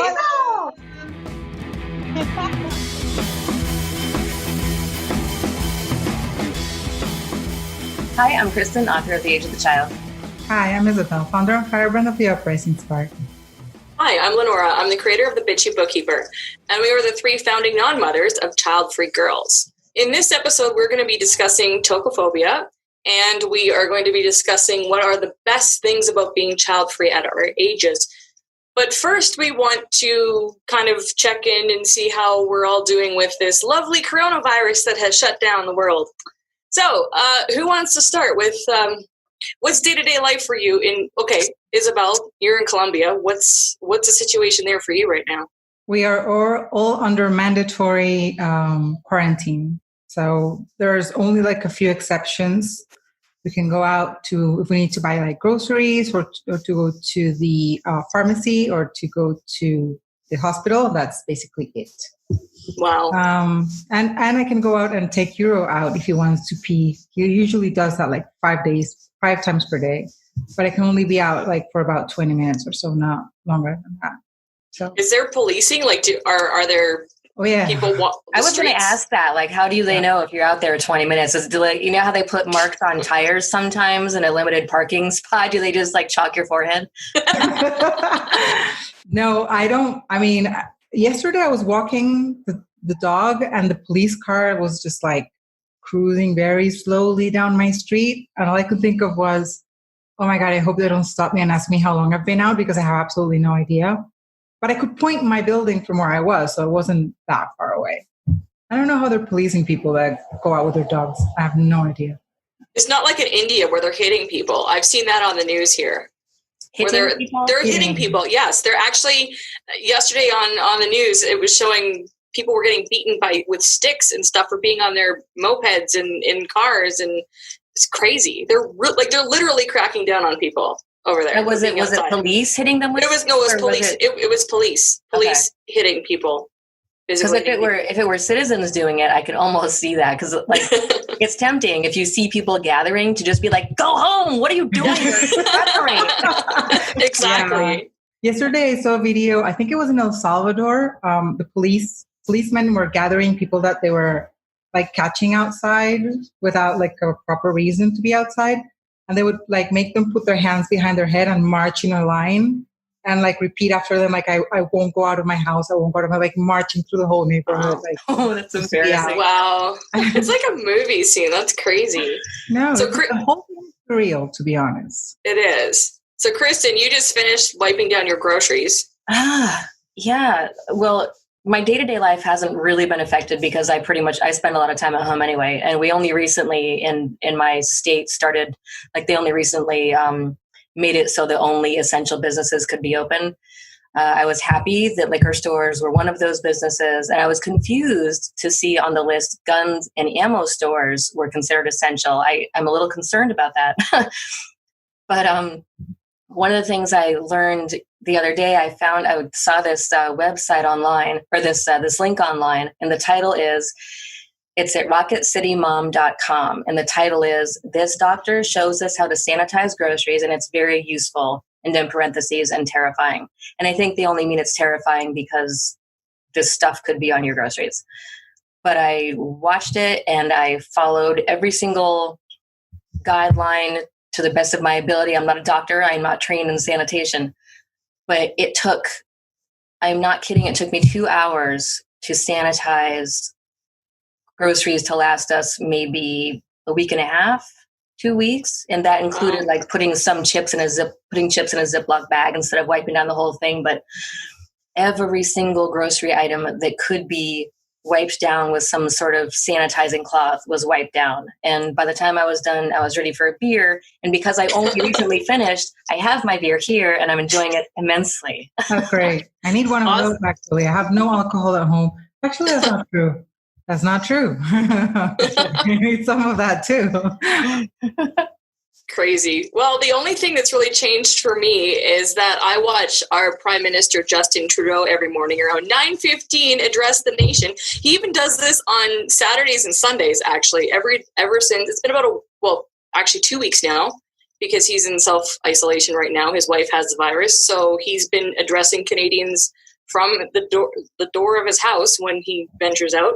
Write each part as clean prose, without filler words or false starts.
Oh, Hi, I'm Kristen, author of The Age of the Child. Hi, I'm Isabel, founder and firebrand of the Uprising Spark. Hi, I'm Lenora. I'm the creator of The Bitchy Bookkeeper, and we are the 3 founding non-mothers of Childfree Girls. In this episode, we're going to be discussing tokophobia, and we are going to be discussing what are the best things about being child-free at our ages. But first, we want to kind of check in and see how we're all doing with this lovely coronavirus that has shut down the world. So, who wants to start with what's day-to-day life for you? Okay, Isabel, you're in Colombia. What's the situation there for you right now? We are all under mandatory quarantine. So there's only like a few exceptions. We can go out to, if we need to buy like groceries or to go to the pharmacy or to go to the hospital. That's basically it. Wow. And I can go out and take Euro out if he wants to pee. He usually does that like 5 times per day, but I can only be out like for about 20 minutes or so, not longer than that. So is there policing? Like, are there people walk the I was going to ask that. Like, how do they know if you're out there 20 minutes? Is it like, you know how they put marks on tires sometimes in a limited parking spot? Do they just like chalk your forehead? No, I don't. I mean, yesterday I was walking the dog and the police car was just like cruising very slowly down my street. And all I could think of was, oh my God, I hope they don't stop me and ask me how long I've been out because I have absolutely no idea. But I could point my building from where I was, so it wasn't that far away. I don't know how they're policing people that go out with their dogs. I have no idea. It's not like in India where they're hitting people. I've seen that on the news here. They're hitting people. Yes, they're actually, yesterday on the news, it was showing people were getting beaten with sticks and stuff for being on their mopeds and in cars, and it's crazy. They're literally cracking down on people over there. And was it police hitting them with sticks? It was police. It was police. Police hitting people. Because if it were citizens doing it, I could almost see that. Because like it's tempting if you see people gathering to just be like, "Go home! What are you doing? Exactly. Yeah. Yesterday, I saw a video. I think it was in El Salvador. The policemen were gathering people that they were like catching outside without like a proper reason to be outside, and they would like make them put their hands behind their head and march in a line. And like repeat after them, like I won't go out of my house. I won't go out of my like marching through the whole neighborhood. Like, oh, that's embarrassing! Yeah. Wow, it's like a movie scene. That's crazy. No, so the whole thing is real, to be honest. It is. So, Kristen, you just finished wiping down your groceries. Yeah. Well, my day-to-day life hasn't really been affected because I spend a lot of time at home anyway. And we only recently in my state started, like they only recently made it so that only essential businesses could be open. I was happy that liquor stores were one of those businesses, and I was confused to see on the list guns and ammo stores were considered essential. I'm a little concerned about that. But one of the things I learned the other day, I saw this website online, or this link online, and the title is, it's at rocketcitymom.com, and the title is, "This doctor shows us how to sanitize groceries, and it's very useful," and in parentheses, "and terrifying." And I think they only mean it's terrifying because this stuff could be on your groceries. But I watched it, and I followed every single guideline to the best of my ability. I'm not a doctor. I'm not trained in sanitation. But I'm not kidding, it took me 2 hours to sanitize groceries to last us maybe a week and a half, 2 weeks. And that included like putting chips in a Ziploc bag instead of wiping down the whole thing. But every single grocery item that could be wiped down with some sort of sanitizing cloth was wiped down. And by the time I was done, I was ready for a beer. And because I only recently finished, I have my beer here and I'm enjoying it immensely. That's great. I need one of those actually. I have no alcohol at home. Actually, that's not true. That's not true. I need some of that too. Crazy. Well, the only thing that's really changed for me is that I watch our Prime Minister Justin Trudeau every morning around 9:15 address the nation. He even does this on Saturdays and Sundays, actually, ever since. It's been about 2 weeks now, because he's in self-isolation right now. His wife has the virus, so he's been addressing Canadians from the door of his house when he ventures out.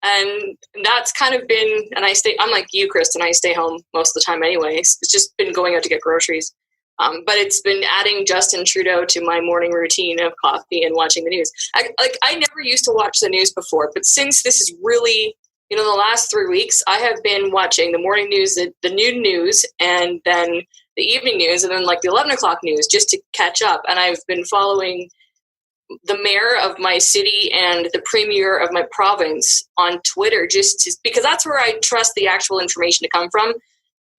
And that's kind of been, and I'm like you, Kristen, I stay home most of the time anyways. It's just been going out to get groceries. But it's been adding Justin Trudeau to my morning routine of coffee and watching the news. I never used to watch the news before, but since this is really, the last 3 weeks, I have been watching the morning news, the noon news, and then the evening news, and then like the 11 o'clock news just to catch up. And I've been following the mayor of my city and the premier of my province on Twitter because that's where I trust the actual information to come from.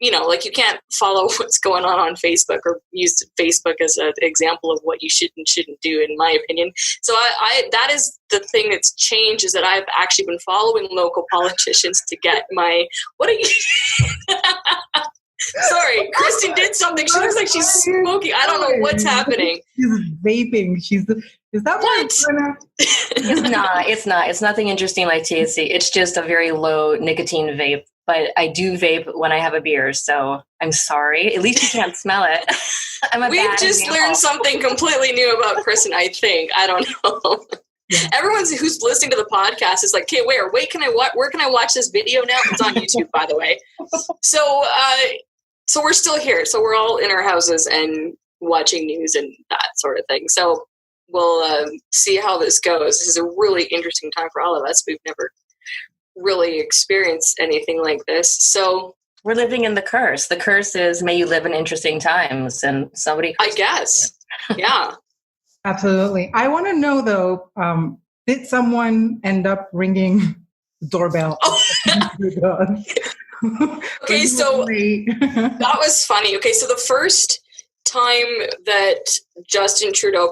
Like you can't follow what's going on Facebook or use Facebook as an example of what you should and shouldn't do, in my opinion. So that is the thing that's changed, is that I've actually been following local politicians to get what are you? Sorry, Kristen did something. She looks like she's smoking. I don't know what's happening. She's vaping. Is that what? It's not. It's nothing interesting like THC. It's just a very low nicotine vape. But I do vape when I have a beer, so I'm sorry. At least you can't smell it. We've just learned something completely new about Kristen, I think. I don't know. Yeah. Everyone who's listening to the podcast is like, okay, where can I watch this video now? It's on YouTube, by the way. So we're still here. So we're all in our houses and watching news and that sort of thing. So we'll see how this goes. This is a really interesting time for all of us. We've never really experienced anything like this. So we're living in the curse. The curse is, may you live in interesting times, and somebody. I guess. Yeah. Absolutely. I want to know though, did someone end up ringing the doorbell? Oh. Okay, so that was funny. Okay, so the first time that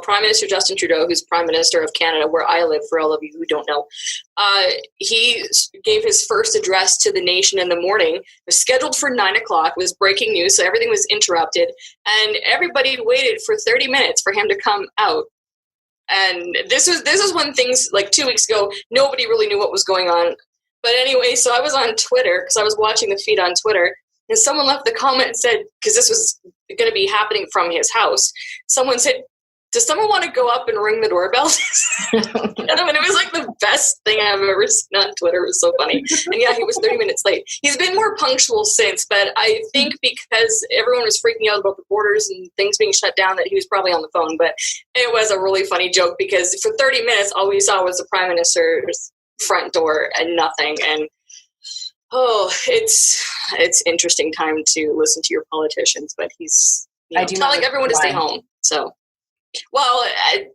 Prime Minister Justin Trudeau, who's Prime Minister of Canada, where I live, for all of you who don't know, he gave his first address to the nation in the morning. It was scheduled for 9 o'clock. It was breaking news, so everything was interrupted. And everybody waited for 30 minutes for him to come out. And this was when things, like 2 weeks ago, nobody really knew what was going on. But anyway, so I was on Twitter, because I was watching the feed on Twitter, and someone left the comment and said, because this was going to be happening from his house, someone said, does someone want to go up and ring the doorbell? And it was like the best thing I've ever seen on Twitter. It was so funny. And yeah, he was 30 minutes late. He's been more punctual since, but I think because everyone was freaking out about the borders and things being shut down, that he was probably on the phone. But it was a really funny joke, because for 30 minutes, all we saw was the Prime Minister's front door and nothing. And it's interesting time to listen to your politicians, but he's telling everyone to stay home. So, well, I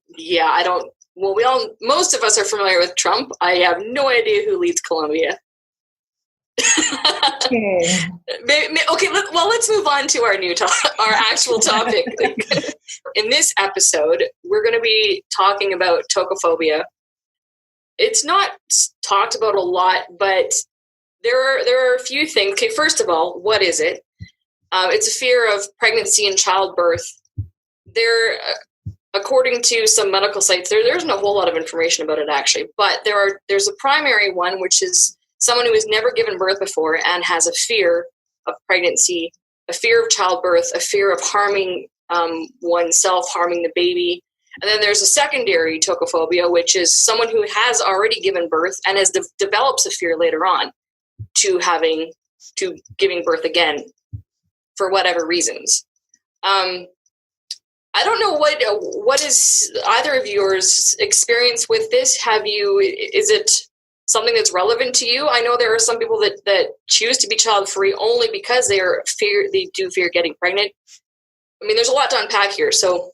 don't. Well, most of us are familiar with Trump. I have no idea who leads Colombia. Okay. Let's move on to our actual topic. In this episode, we're going to be talking about tokophobia. It's not talked about a lot, but there are a few things. Okay, first of all, what is it? It's a fear of pregnancy and childbirth. According to some medical sites, there isn't a whole lot of information about it actually, but there's a primary one, which is someone who has never given birth before and has a fear of pregnancy, a fear of childbirth, a fear of harming oneself, harming the baby. And then there's a secondary tokophobia, which is someone who has already given birth and develops a fear later on to giving birth again for whatever reasons. I don't know what is either of yours experience with this. Is it something that's relevant to you? I know there are some people that choose to be child-free only because they do fear getting pregnant. I mean, there's a lot to unpack here. So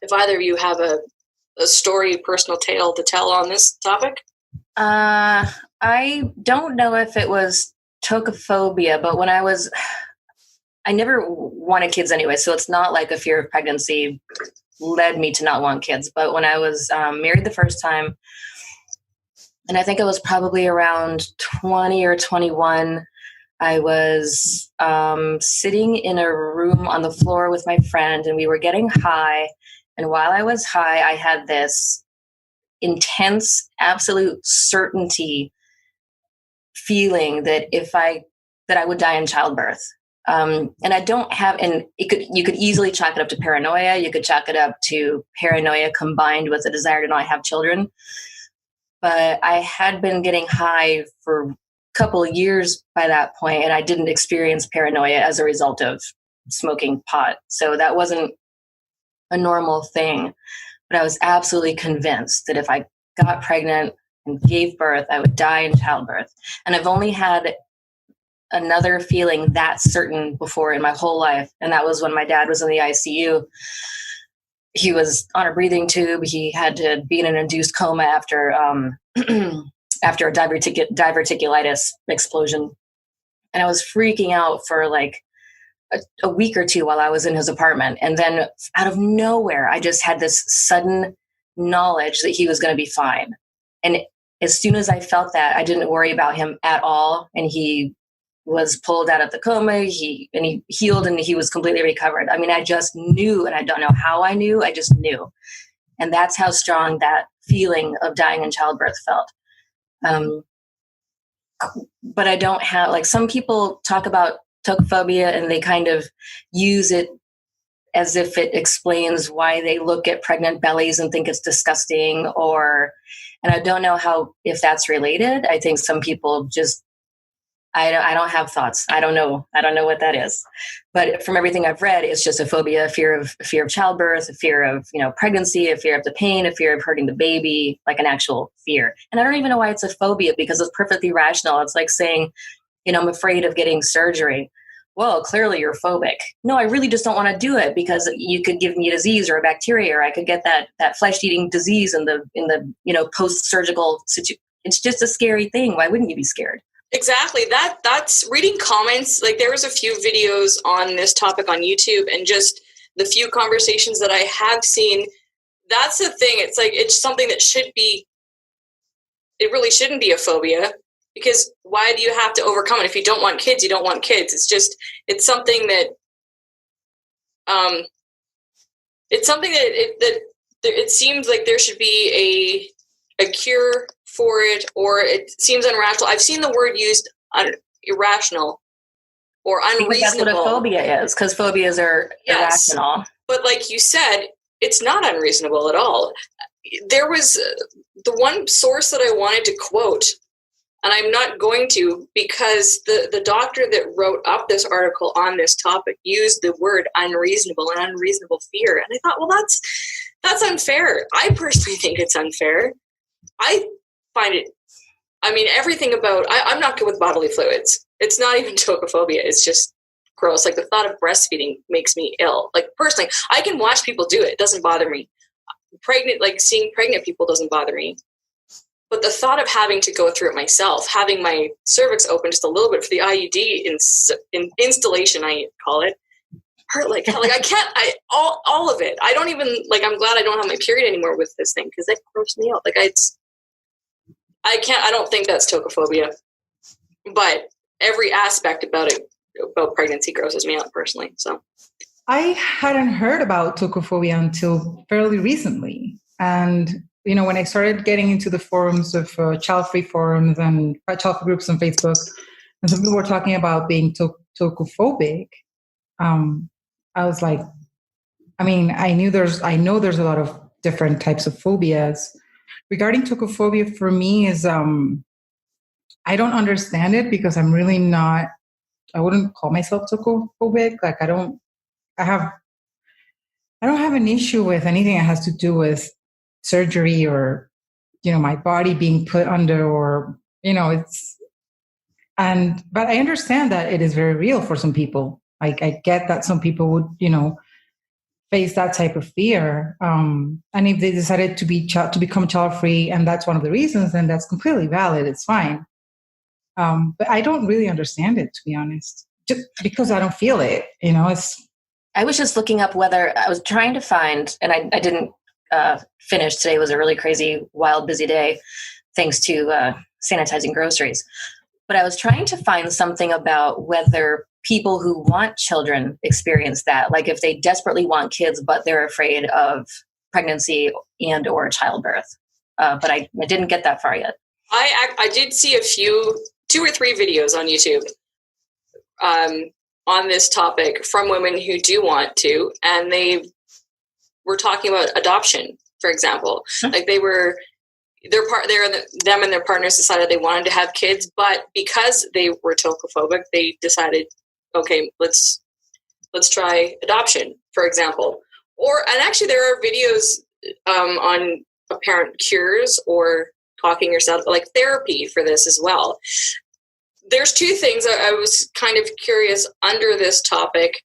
if either of you have a story, personal tale to tell on this topic. I don't know if it was tokophobia, but I never wanted kids anyway, so it's not like a fear of pregnancy led me to not want kids. But when I was married the first time, and I think I was probably around 20 or 21, I was sitting in a room on the floor with my friend, and we were getting high. And while I was high, I had this intense, absolute certainty feeling that I would die in childbirth. And I don't have, and you could easily chalk it up to paranoia. You could chalk it up to paranoia combined with a desire to not have children. But I had been getting high for a couple of years by that point, and I didn't experience paranoia as a result of smoking pot. So that wasn't a normal thing. But I was absolutely convinced that if I got pregnant and gave birth, I would die in childbirth. And I've only had another feeling that certain before in my whole life. And that was when my dad was in the ICU. He was on a breathing tube. He had to be in an induced coma after after a diverticulitis explosion. And I was freaking out for like a week or two while I was in his apartment. And then out of nowhere, I just had this sudden knowledge that he was going to be fine. And as soon as I felt that, I didn't worry about him at all. And he was pulled out of the coma. He healed and he was completely recovered. I mean, I just knew, and I don't know how I knew, I just knew. And that's how strong that feeling of dying in childbirth felt. But I don't have, like, some people talk about tokophobia and they kind of use it as if it explains why they look at pregnant bellies and think it's disgusting, and I don't know if that's related. I think some people just, I don't have thoughts. I don't know what that is. But from everything I've read, it's just a phobia, a fear of childbirth, a fear of, pregnancy, a fear of the pain, a fear of hurting the baby, like an actual fear. And I don't even know why it's a phobia, because it's perfectly rational. It's like saying, I'm afraid of getting surgery. Well, clearly you're phobic. No, I really just don't want to do it because you could give me a disease or a bacteria, or I could get that flesh-eating disease in the post-surgical situation. It's just a scary thing. Why wouldn't you be scared? Exactly. That's reading comments. Like, there was a few videos on this topic on YouTube, and just the few conversations that I have seen. That's the thing. It's like, it's something that it really shouldn't be a phobia, because why do you have to overcome it? If you don't want kids, you don't want kids. It's something that, it seems like there should be a cure for it, or it seems irrational. I've seen the word used, irrational or unreasonable. Because that's what a phobia is, because phobias are irrational. But like you said, it's not unreasonable at all. There was the one source that I wanted to quote, and I'm not going to, because the doctor that wrote up this article on this topic used the word unreasonable and unreasonable fear. And I thought, well, that's unfair. I personally think it's unfair. I find it, everything about, I'm not good with bodily fluids. It's not even tokophobia. It's just gross. Like, the thought of breastfeeding makes me ill. Like, personally, I can watch people do it. It doesn't bother me. Seeing pregnant people doesn't bother me. But the thought of having to go through it myself, having my cervix open just a little bit for the IUD installation, I call it, hurt like hell. Like, I can't, all of it. I don't even, I'm glad I don't have my period anymore with this thing, because that grossed me out. I don't think that's tokophobia, but every aspect about pregnancy grosses me out personally. So I hadn't heard about tokophobia until fairly recently. And, when I started getting into the forums of child-free forums and child-free groups on Facebook, and some people were talking about being tokophobic, I was like, I know there's a lot of different types of phobias. Regarding tokophobia, for me, is I don't understand it, because I'm really not, I wouldn't call myself tokophobic. Like, I don't have an issue with anything that has to do with surgery or, my body being put under, or, but I understand that it is very real for some people. I get that some people would, face that type of fear. And if they decided to become child-free, and that's one of the reasons, then that's completely valid. It's fine. But I don't really understand it, to be honest, just because I don't feel it. I was just looking up whether I was trying to find, and I didn't finish. Today was a really crazy, wild, busy day, thanks to sanitizing groceries. But I was trying to find something about whether people who want children experience that, like if they desperately want kids, but they're afraid of pregnancy and or childbirth. But I didn't get that far yet. I did see 2 or 3 videos on YouTube on this topic from women who do want to, and they were talking about adoption, for example. Like them and their partners decided they wanted to have kids, but because they were tokophobic, they decided, okay, let's try adoption, for example. And actually there are videos on apparent cures or talking yourself, like therapy for this as well. There's two things I was kind of curious under this topic.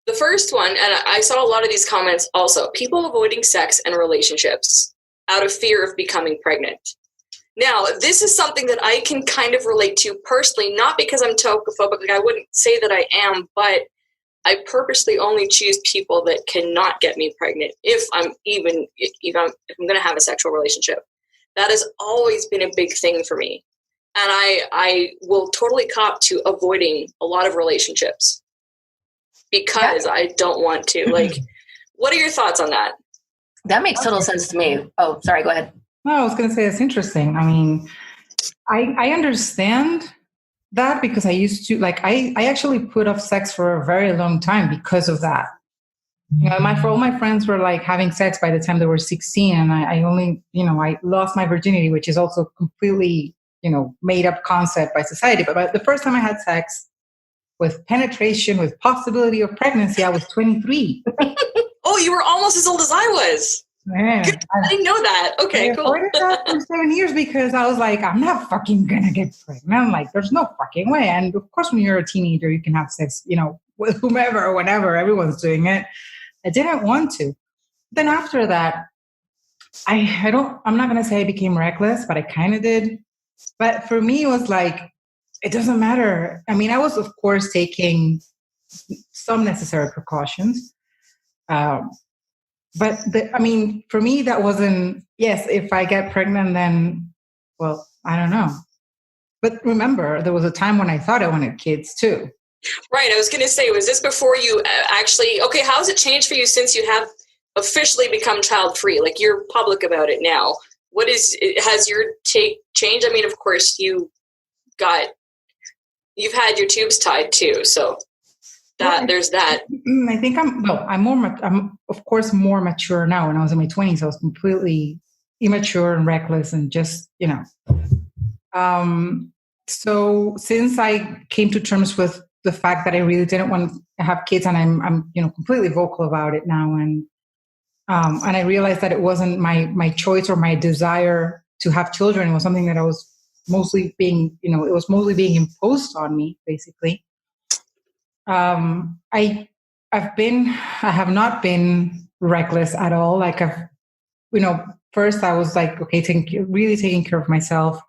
The first one, and I saw a lot of these comments also, people avoiding sex and relationships out of fear of becoming pregnant. Now, this is something that I can kind of relate to personally, not because I'm tokophobic, like I wouldn't say that I am, but I purposely only choose people that cannot get me pregnant if I'm going to have a sexual relationship. That has always been a big thing for me. And I will totally cop to avoiding a lot of relationships because I don't want to. Like, what are your thoughts on that? That makes total sense to me. Oh, sorry, go ahead. No, I was going to say it's interesting. I mean, I understand that because I used to, like, I actually put off sex for a very long time because of that. You know, all my friends were like having sex by the time they were 16, and I only, I lost my virginity, which is also completely, made up concept by society. But the first time I had sex with penetration, with possibility of pregnancy, I was 23. Oh, you were almost as old as I was. Man, I didn't know that. Okay, cool. I avoided that for 7 years because I was like, I'm not fucking gonna get pregnant. Like, there's no fucking way. And of course, when you're a teenager, you can have sex, with whomever or whenever. Everyone's doing it. I didn't want to. Then after that, I'm not gonna say I became reckless, but I kind of did. But for me, it was like, it doesn't matter. I mean, I was, of course, taking some necessary precautions. But for me, that wasn't, yes, if I get pregnant, then, well, I don't know. But remember, there was a time when I thought I wanted kids too. Right. I was going to say, was this before you actually, okay, how has it changed for you since you have officially become child-free? Like, you're public about it now. Has your take changed? I mean, of course, you've had your tubes tied too, so there's that. I think I'm of course more mature now. When I was in my 20s, I was completely immature and reckless and just, so since I came to terms with the fact that I really didn't want to have kids, and I'm completely vocal about it now, and I realized that it wasn't my choice or my desire to have children. It was something that I was mostly being, it was mostly being imposed on me, basically. I have not been reckless at all. Like first I was like, okay, really taking care of myself,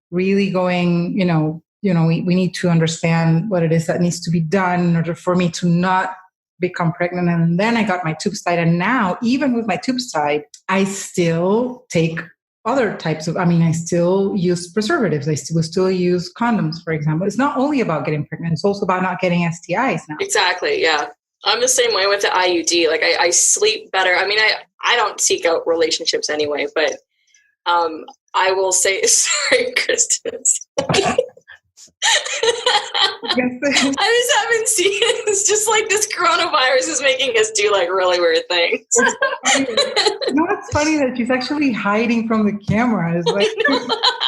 really going, we need to understand what it is that needs to be done in order for me to not become pregnant. And then I got my tubes tied. And now, even with my tubes tied, I still take other types of, I still use preservatives. I still use condoms, for example. It's not only about getting pregnant, it's also about not getting STIs now. Exactly, yeah. I'm the same way with the IUD. Like, I sleep better. I mean, I don't seek out relationships anyway, but I will say, sorry, Kristen. I just haven't seen it. It's just like this coronavirus is making us do like really weird things. It's funny that she's actually hiding from the camera. It's like,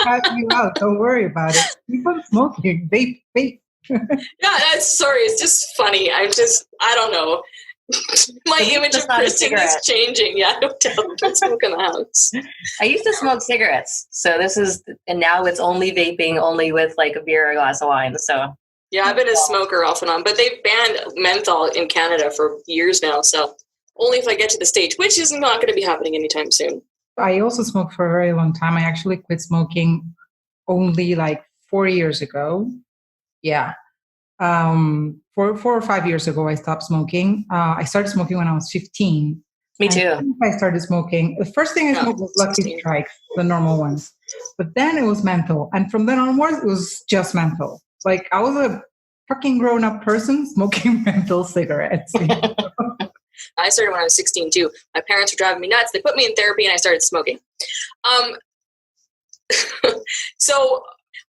cut you out. Don't worry about it. Keep on smoking. Vape. Yeah, sorry. It's just funny. I don't know. My image of Kristen is changing. Yeah, don't smoke in the house. I used to smoke cigarettes, and now it's only vaping, only with like a beer or a glass of wine. So yeah, I've been a smoker off and on, but they've banned menthol in Canada for years now. So only if I get to the stage, which is not going to be happening anytime soon. I also smoked for a very long time. I actually quit smoking only like 4 years ago. Yeah. 4 or 5 years ago, I stopped smoking. I started smoking when I was 15. Me too. I started smoking. The first thing I smoked was Lucky Strike, the normal ones. But then it was menthol. And from then onwards, it was just menthol. Like, I was a fucking grown-up person smoking menthol cigarettes. I started when I was 16 too. My parents were driving me nuts. They put me in therapy and I started smoking. So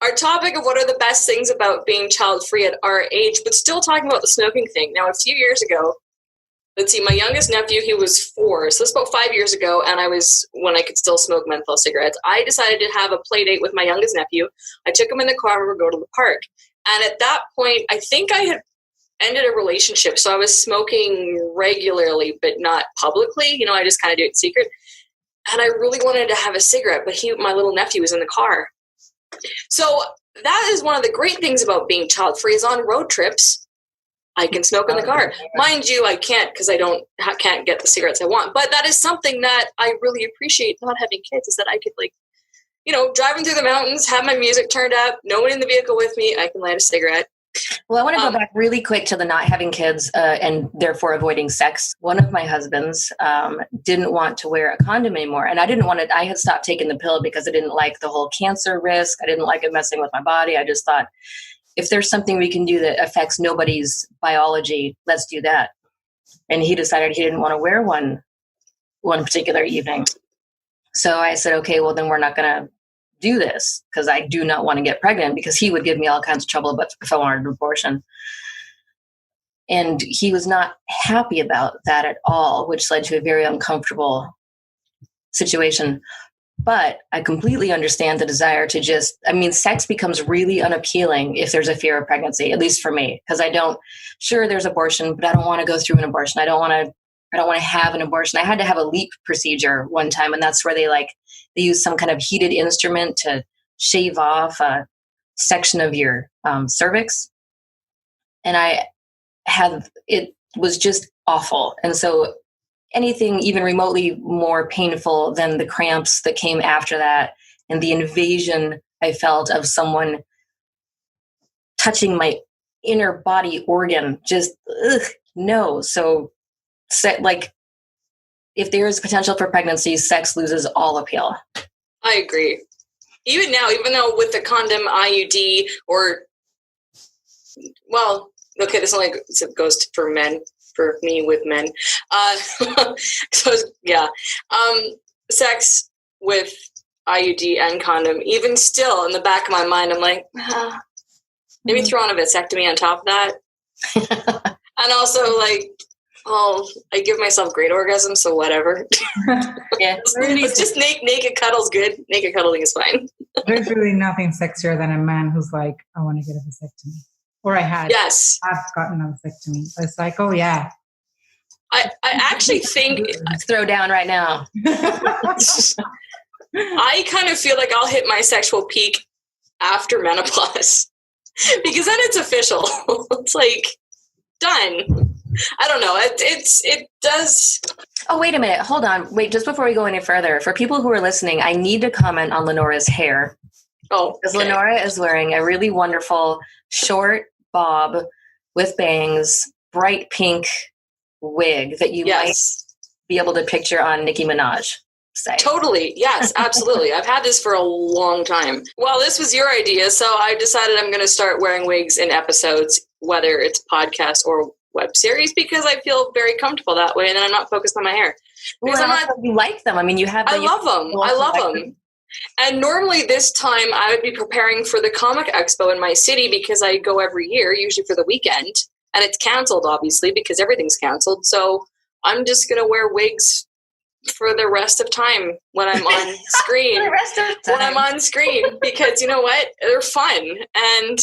Our topic of what are the best things about being child-free at our age, but still talking about the smoking thing. Now, a few years ago, let's see, my youngest nephew, he was 4, so that's about 5 years ago, and when I could still smoke menthol cigarettes. I decided to have a play date with my youngest nephew. I took him in the car and we would go to the park. And at that point, I think I had ended a relationship, so I was smoking regularly, but not publicly. I just kind of do it in secret. And I really wanted to have a cigarette, but my little nephew was in the car. So that is one of the great things about being child-free is on road trips, I can smoke in the car. Mind you, I can't because I can't get the cigarettes I want. But that is something that I really appreciate not having kids, is that I could driving through the mountains, have my music turned up, no one in the vehicle with me, I can light a cigarette. Well, I want to go back really quick to the not having kids and therefore avoiding sex. One of my husbands didn't want to wear a condom anymore. And I had stopped taking the pill because I didn't like the whole cancer risk. I didn't like it messing with my body. I just thought, if there's something we can do that affects nobody's biology, let's do that. And he decided he didn't want to wear one particular evening. So I said, okay, well, then we're not going to do this because I do not want to get pregnant, because he would give me all kinds of trouble if I wanted an abortion. And he was not happy about that at all, which led to a very uncomfortable situation. But I completely understand the desire to sex becomes really unappealing if there's a fear of pregnancy, at least for me, because sure, there's abortion, but I don't want to go through an abortion. I don't want to have an abortion. I had to have a LEAP procedure one time, and that's where they use some kind of heated instrument to shave off a section of your cervix. And it was just awful. And so anything even remotely more painful than the cramps that came after that and the invasion I felt of someone touching my inner body organ, no. So if there is potential for pregnancy, sex loses all appeal. I agree. Even now, even though with the condom, IUD, this only goes for men, for me with men. Sex with IUD and condom, even still in the back of my mind, I'm like, maybe throw on a vasectomy on top of that. And also I give myself great orgasms, so whatever. Yeah. It's just naked cuddle's good. Naked cuddling is fine. There's really nothing sexier than a man who's like, I want to get a vasectomy. Or I've gotten a vasectomy. It's like, oh yeah. I actually think let's throw down right now. I kind of feel like I'll hit my sexual peak after menopause, because then it's official. It's like done. I don't know. It does. Oh, wait a minute. Hold on. Wait, just before we go any further, for people who are listening, I need to comment on Lenora's hair. Oh, because Lenora is wearing a really wonderful short bob with bangs, bright pink wig that you might be able to picture on Nicki Minaj. Say. Totally. Yes, absolutely. I've had this for a long time. Well, this was your idea, so I decided I'm going to start wearing wigs in episodes, whether it's podcast or web series, because I feel very comfortable that way, and then I'm not focused on my hair. Because you like them. I mean, I love them. And normally this time I would be preparing for the Comic Expo in my city, because I go every year, usually for the weekend, and it's canceled, obviously, because everything's canceled. So I'm just going to wear wigs for the rest of time when I'm on screen. When I'm on screen, because you know what? They're fun. And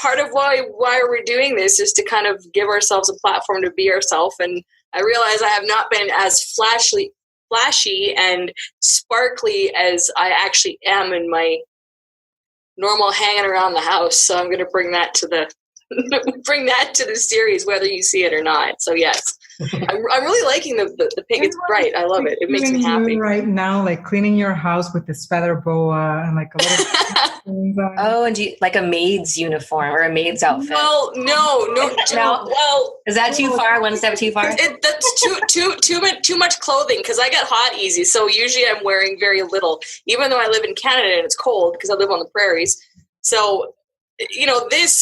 part of why we're doing this is to kind of give ourselves a platform to be ourselves. And I realize I have not been as flashy and sparkly as I actually am in my normal hanging around the house. So I'm going to bring that to the series, whether you see it or not. So yes, I'm really liking the pink. It's bright. I love it. It makes me happy. Right now, like cleaning your house with this feather boa and like a little. Oh, and like a maid's uniform or a maid's outfit. Well, no. Well, is that too far? One step too far? That's too much clothing, because I get hot easy. So usually I'm wearing very little, even though I live in Canada and it's cold because I live on the prairies. So,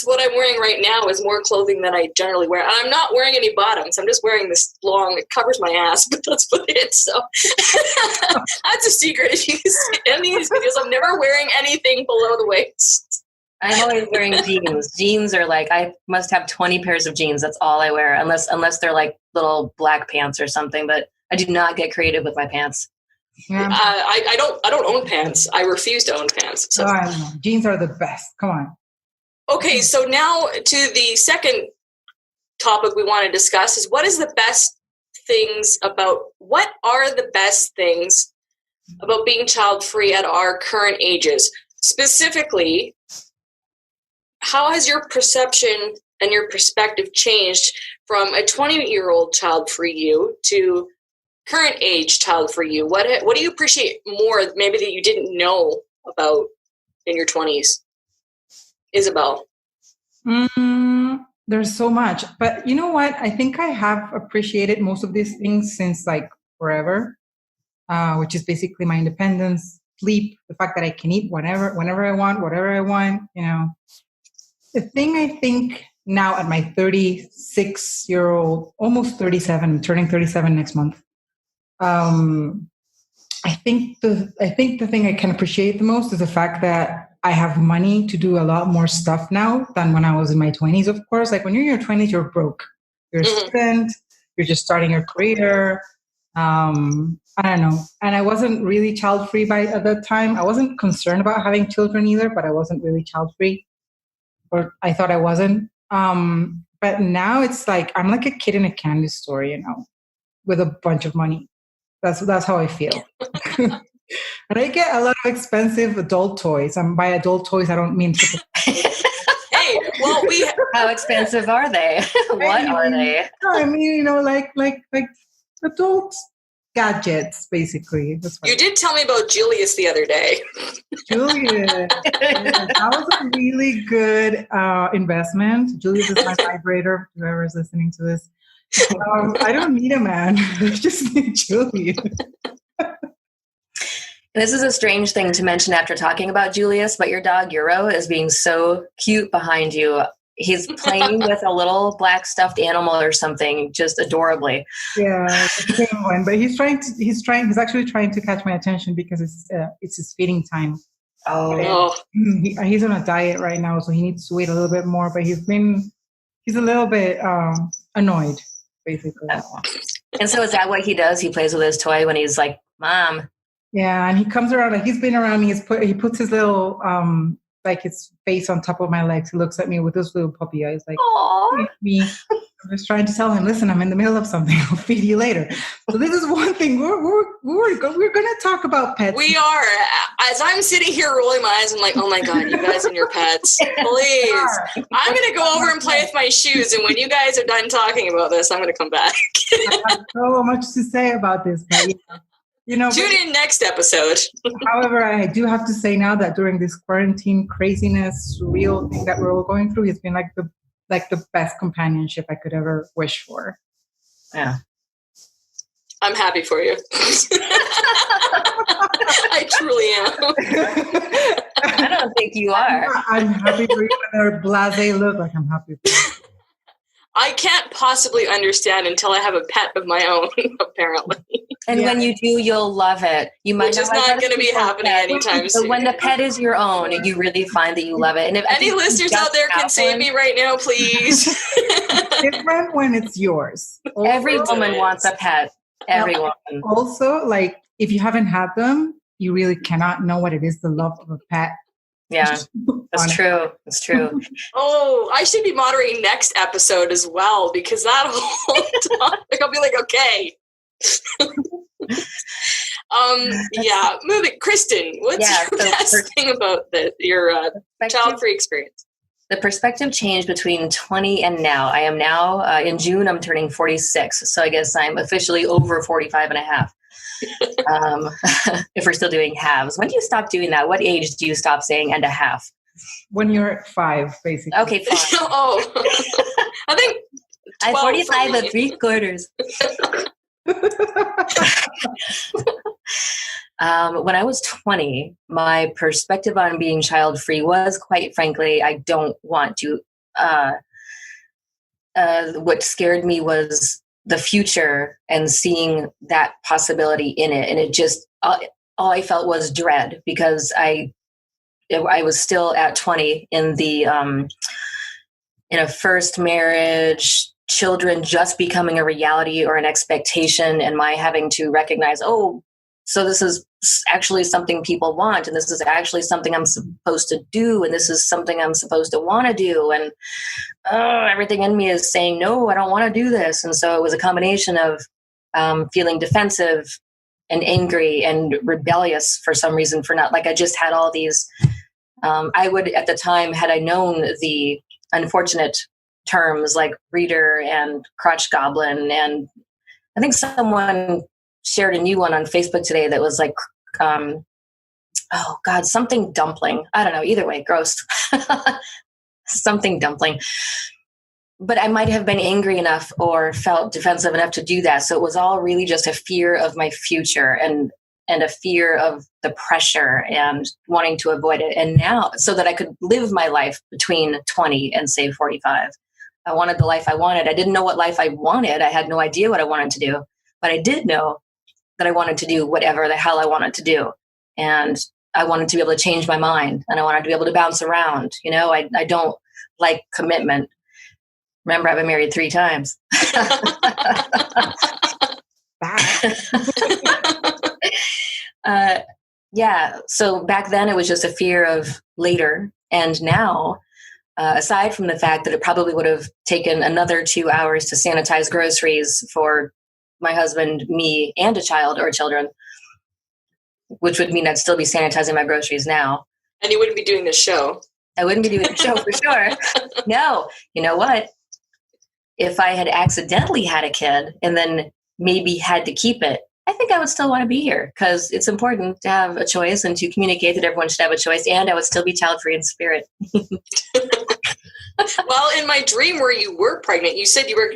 what I'm wearing right now is more clothing than I generally wear. And I'm not wearing any bottoms. I'm just wearing this long, it covers my ass, but that's what it is. So that's a secret. If you see any of these videos, I'm never wearing anything below the waist. I'm always wearing jeans. Jeans are like, I must have 20 pairs of jeans. That's all I wear, unless they're like little black pants or something. But I do not get creative with my pants. Yeah. I don't own pants. I refuse to own pants. So. Oh, I don't know. Jeans are the best. Come on. Okay, so now to the second topic we want to discuss is what are the best things about being child-free at our current ages? Specifically, how has your perception and your perspective changed from a 20-year-old child-free you to current age child-free you? What do you appreciate more maybe that you didn't know about in your 20s? Isabel? There's so much. But you know what? I think I have appreciated most of these things since like forever, which is basically my independence, sleep, the fact that I can eat whenever I want, whatever I want, you know. The thing I think now at my 36-year-old, almost 37, I'm turning 37 next month. I think the thing I can appreciate the most is the fact that I have money to do a lot more stuff now than when I was in my 20s, of course. Like when you're in your 20s, you're broke. You're a student, you're just starting your career. I don't know. And I wasn't really child-free at that time. I wasn't concerned about having children either, but I wasn't really child-free. Or I thought I wasn't. But now it's like I'm like a kid in a candy store, you know, with a bunch of money. That's how I feel. And I get a lot of expensive adult toys. And by adult toys, I don't mean. Hey, well, how expensive are they? What are they? I mean, you know, like adult gadgets, basically. That's you did tell me about Julius the other day. Julius, that was a really good investment. Julius is my vibrator. Whoever is listening to this, I don't need a man. I just need Julius. This is a strange thing to mention after talking about Julius, but your dog Euro is being so cute behind you. He's playing with a little black stuffed animal or something, just adorably. Yeah, it's the same one. But he's actually trying to catch my attention because it's his feeding time. Oh. He's on a diet right now, so he needs to wait a little bit more. But he's a little bit annoyed, basically. Oh. And so is that what he does? He plays with his toy when he's like, Mom. Yeah, and he comes around, like he's been around me. He puts his little, like his face on top of my legs. He looks at me with those little puppy eyes, like, me. I'm just trying to tell him, listen, I'm in the middle of something. I'll feed you later. So this is one thing. We're going to talk about pets. We are. As I'm sitting here rolling my eyes, I'm like, oh my God, you guys and your pets. Please. I'm going to go over and play with my shoes. And when you guys are done talking about this, I'm going to come back. I have so much to say about this, but you know, tune in next episode. However, I do have to say now that during this quarantine craziness, surreal thing that we're all going through, it's been like the best companionship I could ever wish for. Yeah. I'm happy for you. I truly am. I don't think you are. I'm happy for you with their blasé look. Like I'm happy for you. I can't possibly understand until I have a pet of my own, apparently. And when you do, you'll love it. You might Which is not going to be happening anytime soon. But when the pet is your own, you really find that you love it. And if any listeners out there can save me right now, please. Different when it's yours. Every woman wants a pet. Everyone. Also, like if you haven't had them, you really cannot know what it is, the love of a pet. Yeah, that's true. That's true. Oh, I should be moderating next episode as well because that whole topic, I'll be like, okay. Yeah. Moving. Kristen, what's your best thing about your child-free experience? The perspective change between 20 and now. I am now, in June, I'm turning 46. So I guess I'm officially over 45 and a half. If we're still doing halves. When do you stop doing that? What age do you stop saying and a half? When you're 5, basically. Okay, 5. I think 12 I'm 45 and 3/4. When I was 20, my perspective on being child-free was, quite frankly, I don't want to. What scared me was the future and seeing that possibility in it. And it just, all I felt was dread because I I was still at 20 in the, in a first marriage, children just becoming a reality or an expectation, and my having to recognize, oh, so this is actually something people want, and this is actually something I'm supposed to do, and this is something I'm supposed to want to do, and everything in me is saying, no, I don't want to do this. And so it was a combination of feeling defensive and angry and rebellious for some reason for not, like, I just had all these, I would, at the time, had I known the unfortunate terms like reader and crotch goblin, and I think someone shared a new one on Facebook today that was like, oh God, something dumpling. I don't know. Either way, gross. Something dumpling. But I might have been angry enough or felt defensive enough to do that. So it was all really just a fear of my future and a fear of the pressure and wanting to avoid it. And now, so that I could live my life between 20 and say 45. I wanted the life I wanted. I didn't know what life I wanted. I had no idea what I wanted to do, but I did know that I wanted to do whatever the hell I wanted to do. And I wanted to be able to change my mind, and I wanted to be able to bounce around. You know, I don't like commitment. Remember, I've been married 3 times. Yeah. So back then it was just a fear of later. And now, aside from the fact that it probably would have taken another 2 hours to sanitize groceries for my husband, me, and a child or children, which would mean I'd still be sanitizing my groceries now. And you wouldn't be doing this show. I wouldn't be doing the show for sure. No. You know what? If I had accidentally had a kid and then maybe had to keep it, I think I would still want to be here, because it's important to have a choice and to communicate that everyone should have a choice, and I would still be child-free in spirit. Well, in my dream where you were pregnant, you said you were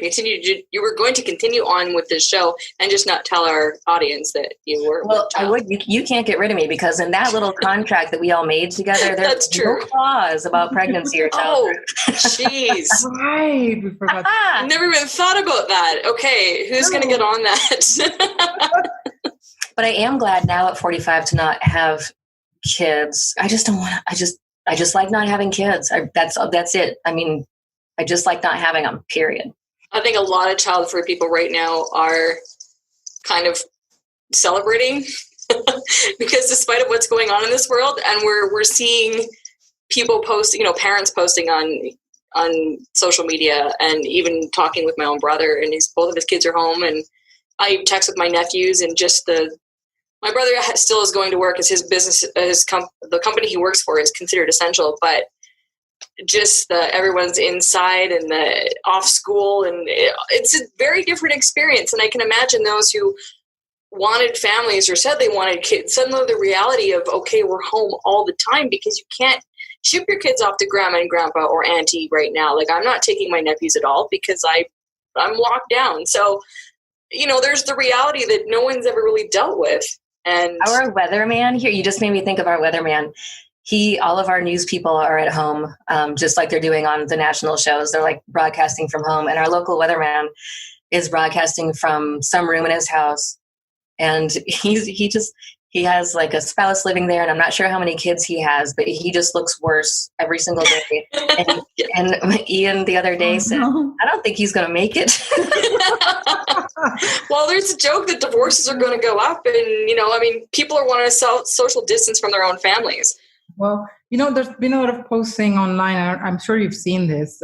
going to continue on with this show and just not tell our audience that you were. Well, I would. You can't get rid of me, because in that little contract that we all made together, there's no clause about pregnancy or childbirth. Oh, jeez. Right. We forgot. I never even thought about that. Okay, who's going to get on that? But I am glad now at 45 to not have kids. I just don't want to. I just like not having kids. That's it. I mean, I just like not having them, period. I think a lot of child-free people right now are kind of celebrating because despite of what's going on in this world, and we're seeing people post, parents posting on social media, and even talking with my own brother, and both of his kids are home, and I text with my nephews, and just my brother still is going to work as his business, the company he works for is considered essential, but just everyone's inside and the off school, and it's a very different experience. And I can imagine those who wanted families or said they wanted kids, suddenly the reality of, okay, we're home all the time, because you can't ship your kids off to grandma and grandpa or auntie right now. Like, I'm not taking my nephews at all because I'm locked down. So, there's the reality that no one's ever really dealt with. And our weatherman here, you just made me think of our weatherman. All of our news people are at home, just like they're doing on the national shows. They're like broadcasting from home. And our local weatherman is broadcasting from some room in his house. And he has like a spouse living there, and I'm not sure how many kids he has, but he just looks worse every single day. And Ian the other day said, I don't think he's going to make it. Well, there's a joke that divorces are going to go up, and, people are wanting to social distance from their own families. Well, there's been a lot of posting online. I'm sure you've seen this,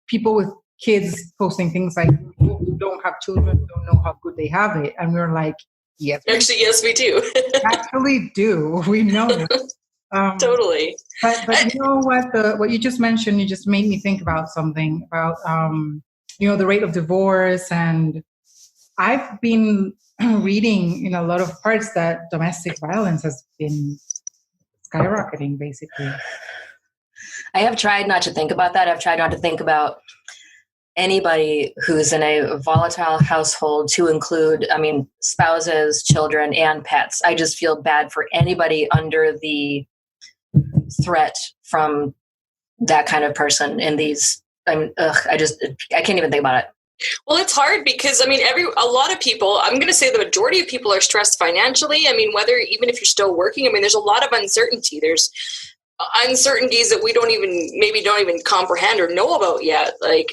people with kids posting things like, who don't have children don't know how good they have it. And we're like, yes. Actually, yes, we do. Actually do. We know it. Totally. But you know what you just mentioned, you just made me think about something about, the rate of divorce. And I've been reading in a lot of parts that domestic violence has been skyrocketing, basically. I have tried not to think about that. I've tried not to think about anybody who's in a volatile household, to include, spouses, children, and pets. I just feel bad for anybody under the threat from that kind of person in these. I can't even think about it. Well, it's hard because a lot of people, I'm going to say the majority of people are stressed financially. I mean, even if you're still working, there's a lot of uncertainty. There's uncertainties that we don't even comprehend or know about yet. Like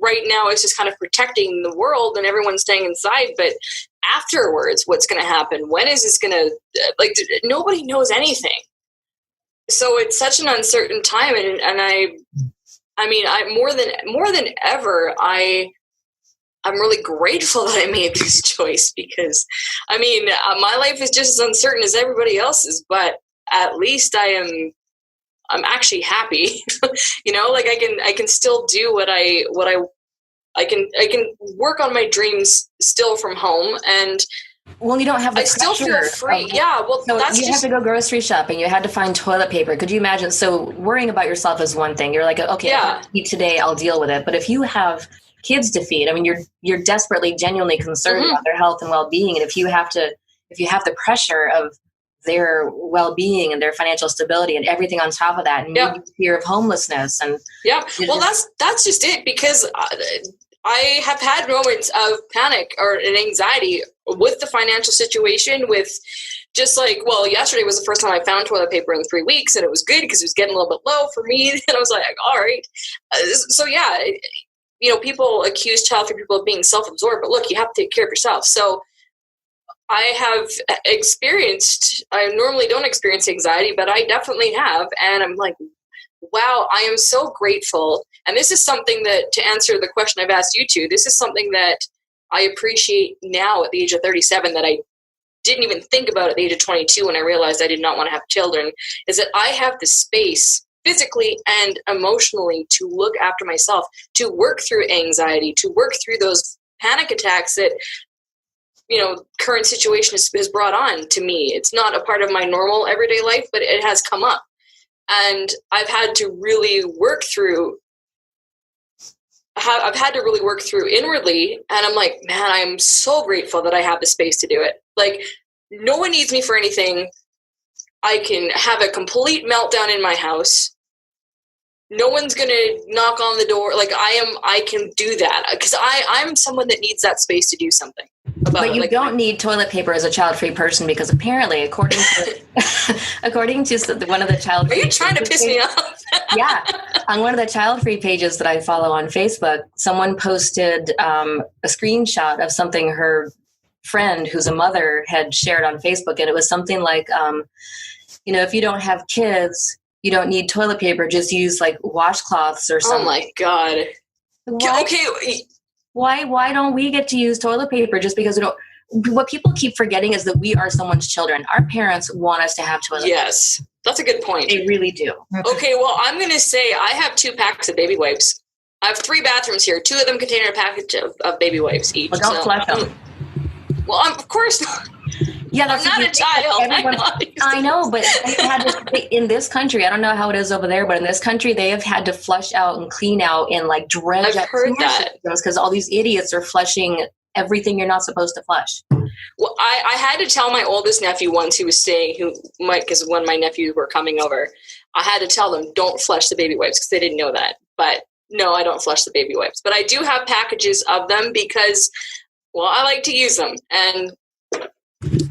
right now, it's just kind of protecting the world and everyone's staying inside. But afterwards, what's going to happen? When is this going to, nobody knows anything. So it's such an uncertain time. And I more than ever, I'm really grateful that I made this choice because, my life is just as uncertain as everybody else's, but at least I'm actually happy. I can still do what I can work on my dreams still from home, and well, you don't have the I still feel free. So you have to go grocery shopping. You had to find toilet paper. Could you imagine? So worrying about yourself is one thing. You're like, okay, yeah. If I eat today, I'll deal with it. But if you have kids to feed, you're desperately, genuinely concerned about their health and well-being. And if you have the pressure of their well-being and their financial stability and everything on top of that, and maybe fear of homelessness, and that's just it. Because I have had moments of panic or an anxiety with the financial situation, with just yesterday was the first time I found toilet paper in 3 weeks, and it was good because it was getting a little bit low for me. And I was like, all right. People accuse Childfree people of being self-absorbed, but look, you have to take care of yourself. So I have experienced, I normally don't experience anxiety, but I definitely have. And I'm like, wow, I am so grateful. And this is something that, to answer the question I've asked you two, this is something that I appreciate now at the age of 37 that I didn't even think about at the age of 22 when I realized I did not want to have children, is that I have the space physically and emotionally to look after myself, to work through anxiety, to work through those panic attacks that, current situation has brought on to me. It's not a part of my normal everyday life, but it has come up. And I've had to really work through inwardly. And I'm like, man, I'm so grateful that I have the space to do it. Like, no one needs me for anything. I can have a complete meltdown in my house. No one's going to knock on the door. I can do that because I'm someone that needs that space to do something about it. But you don't need toilet paper as a child-free person, because apparently, according to one of the child-free... Are you trying to piss me off? Yeah. On one of the child-free pages that I follow on Facebook, someone posted a screenshot of something her friend, who's a mother, had shared on Facebook. And it was something like, if you don't have kids, you don't need toilet paper. Just use washcloths or something. Oh my God. Okay. Why don't we get to use toilet paper just because we don't? What people keep forgetting is that we are someone's children. Our parents want us to have toilet paper. Yes, that's a good point. They really do. Okay, well, I'm going to say I have 2 packs of baby wipes. I have 3 bathrooms here. 2 of them contain a package of baby wipes each. Well, don't flush them. Well, of course not. Yeah, I'm not a child. I know, but in this country, I don't know how it is over there, but in this country, they have had to flush out and clean out and dredge I've heard that because all these idiots are flushing everything you're not supposed to flush. Well, I had to tell my oldest nephew once, who was staying, because when my nephews were coming over, I had to tell them, don't flush the baby wipes, because they didn't know that. But no, I don't flush the baby wipes. But I do have packages of them because, well, I like to use them. And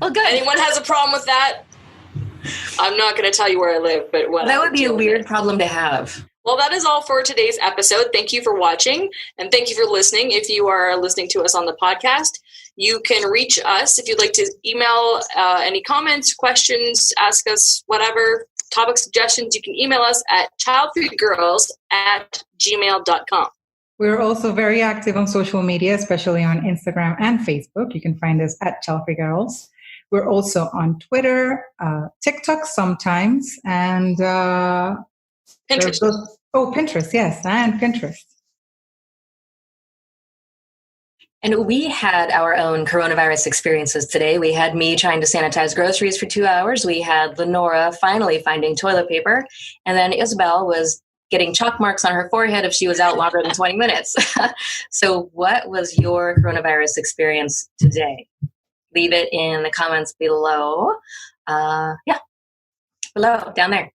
well, good. Anyone has a problem with that? I'm not going to tell you where I live, but that would be a weird problem to have. Well, that is all for today's episode. Thank you for watching, and thank you for listening. If you are listening to us on the podcast, you can reach us if you'd like to email any comments, questions, ask us whatever, topic suggestions. You can email us at childfreegirls@gmail.com. We're also very active on social media, especially on Instagram and Facebook. You can find us at Childfree Girls. We're also on Twitter, TikTok sometimes, and Pinterest. Pinterest, yes, and Pinterest. And we had our own coronavirus experiences today. We had me trying to sanitize groceries for 2 hours. We had Lenora finally finding toilet paper. And then Isabel was getting chalk marks on her forehead if she was out longer than 20 minutes. So what was your coronavirus experience today? Leave it in the comments below. Below, down there.